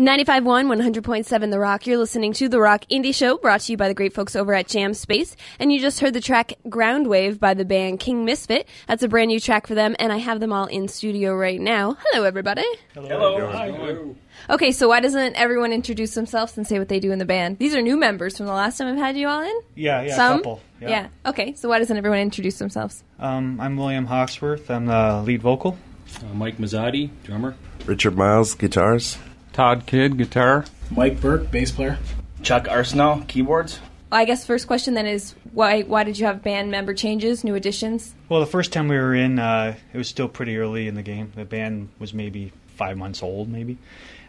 95.1, 100.7 The Rock. You're listening to The Rock Indie Show, brought to you by the great folks over at Jam Space. And you just heard the track Ground Wave by the band King Misfit. That's a brand new track for them, and I have them all in studio right now. Hello, everybody. Hello. Hi. Okay, so why doesn't everyone introduce themselves and say what they do in the band? These are new members from the last time I've had you all in? Yeah, Some? a couple. Yeah. Okay, so why doesn't everyone introduce themselves? I'm William Hawksworth. I'm the lead vocal. Mike Mazzotti, drummer. Richard Miles, guitars. Todd Kidd, guitar. Mike Burke, bass player. Chuck Arsenal, keyboards. Well, I guess first question then is, why did you have band member changes, new additions? Well, the first time we were in, it was still pretty early in the game. The band was maybe 5 months old, maybe.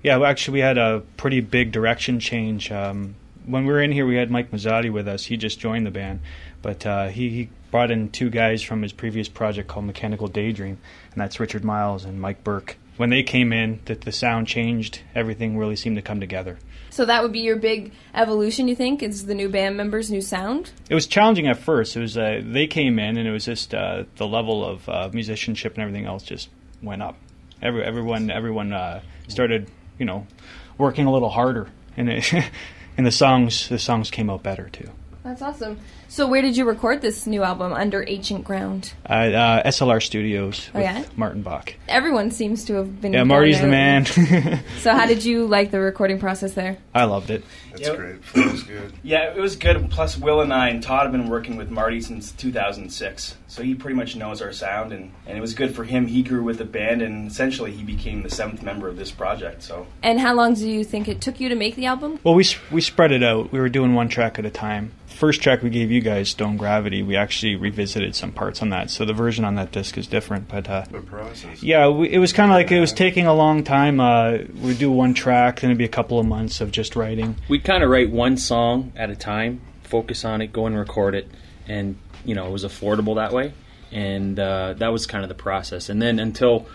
Yeah, well, actually, we had a pretty big direction change. When we were in here, we had Mike Mazzotti with us. He just joined the band. But he brought in two guys from his previous project called Mechanical Daydream, and that's Richard Miles and Mike Burke. When they came in, the sound changed. Everything really seemed to come together. So that would be your big evolution, you think, is the new band members' new sound? It was challenging at first. It was they came in, and it was just the level of musicianship and everything else just went up. Everyone started, working a little harder, and and the songs came out better too. That's awesome. So where did you record this new album, Under Ancient Ground? SLR Studios with yeah? Martin Bach. Everyone seems to have been... Yeah, Marty's the man. So how did you like the recording process there? I loved it. That's great. It was good. Yeah, it was good. Plus, Will and I and Todd have been working with Marty since 2006. So he pretty much knows our sound, and it was good for him. He grew with the band, and essentially he became the 7th member of this project. So. And how long do you think it took you to make the album? Well, we spread it out. We were doing one track at a time. First track we gave you guys, Stone Gravity, we actually revisited some parts on that, so the version on that disc is different. But the process. Yeah, it was kind of like it was taking a long time. We'd do one track, then it'd be a couple of months of just writing. We'd kind of write one song at a time, focus on it, go and record it, and it was affordable that way. And that was kind of the process. And then until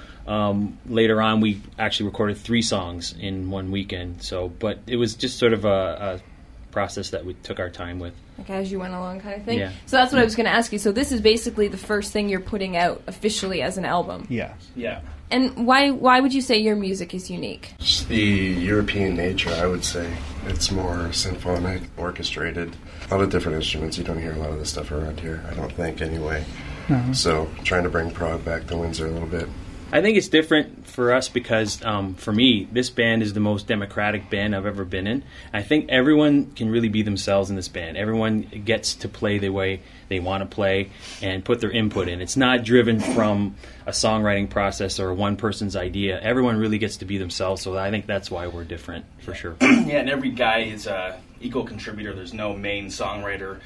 later on, we actually recorded 3 songs in one weekend. But it was just sort of a process that we took our time with. Like as you went along kind of thing? Yeah. So that's what I was going to ask you. So this is basically the first thing you're putting out officially as an album? Yeah. Yeah. And why would you say your music is unique? Just the European nature, I would say. It's more symphonic, orchestrated. A lot of different instruments. You don't hear a lot of this stuff around here, I don't think, anyway. Uh-huh. So trying to bring prog back to Windsor a little bit. I think it's different for us because, for me, this band is the most democratic band I've ever been in. I think everyone can really be themselves in this band. Everyone gets to play the way they want to play and put their input in. It's not driven from a songwriting process or one person's idea. Everyone really gets to be themselves, so I think that's why we're different, for sure. Yeah, and every guy is an equal contributor. There's no main songwriter.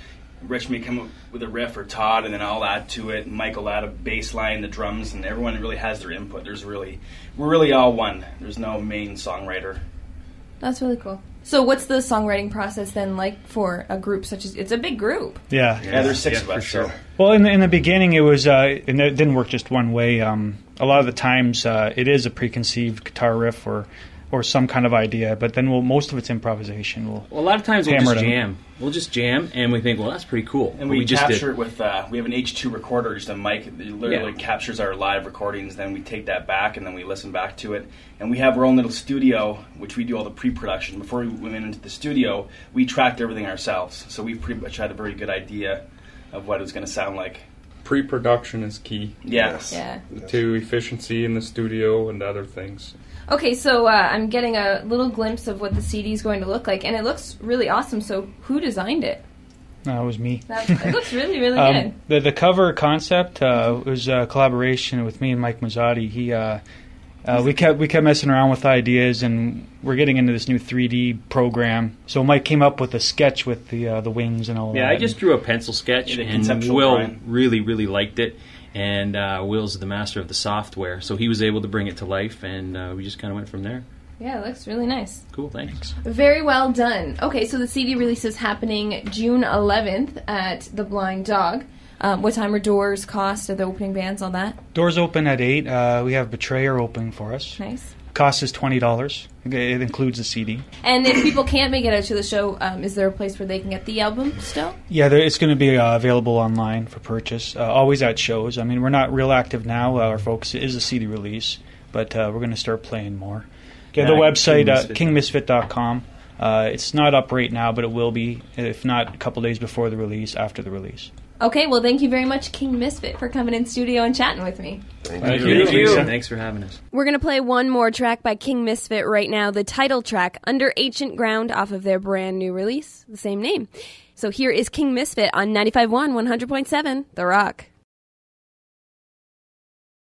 Rich may come up with a riff, or Todd, and then I'll add to it. Mike will add a bass line, the drums, and everyone really has their input. We're really all one. There's no main songwriter. That's really cool. So what's the songwriting process then like for a group such as... It's a big group. Yeah. Yeah, there's 6 of us. Sure. So. Well, in the beginning, it was, and it didn't work just one way. A lot of the times, it is a preconceived guitar riff or some kind of idea, but then most of it's improvisation. Well, a lot of times we'll hammer just it in. jam. We'll just jam, and we think, well, that's pretty cool. And we capture it with, we have an H2 recorder, just a mic that literally captures our live recordings. Then we take that back, and then we listen back to it. And we have our own little studio, which we do all the pre-production. Before we went into the studio, we tracked everything ourselves. So we pretty much had a very good idea of what it was going to sound like. Pre-production is key. Yes. Yeah. To efficiency in the studio and other things. Okay, so I'm getting a little glimpse of what the CD is going to look like, and it looks really awesome. So who designed it? No, it was me. It looks really, really good. The cover concept was a collaboration with me and Mike Mazzotti. We kept messing around with ideas, and we're getting into this new 3D program. So Mike came up with a sketch with the wings and all that. Yeah, I just drew a pencil sketch, and Will drawing. really, really liked it. And Will's the master of the software, so he was able to bring it to life, and we just kind of went from there. Yeah, it looks really nice. Cool, thanks. Very well done. Okay, so the CD release is happening June 11th at The Blind Dog. What time are doors, cost, are the opening bands, all that? Doors open at 8. We have Betrayer opening for us. Nice. Cost is $20. It includes the CD. And if people can't make it out to the show, is there a place where they can get the album still? Yeah, it's going to be available online for purchase, always at shows. I mean, we're not real active now. Our focus is a CD release, but we're going to start playing more. Yeah, the website, KingMisfit. kingmisfit.com. It's not up right now, but it will be, if not a couple days before the release, after the release. Okay, well, thank you very much, King Misfit, for coming in studio and chatting with me. Thank Thank you. you. Thanks for having us. We're going to play one more track by King Misfit right now, the title track, Under Ancient Ground, off of their brand new release, the same name. So here is King Misfit on 95.1, 100.7, The Rock.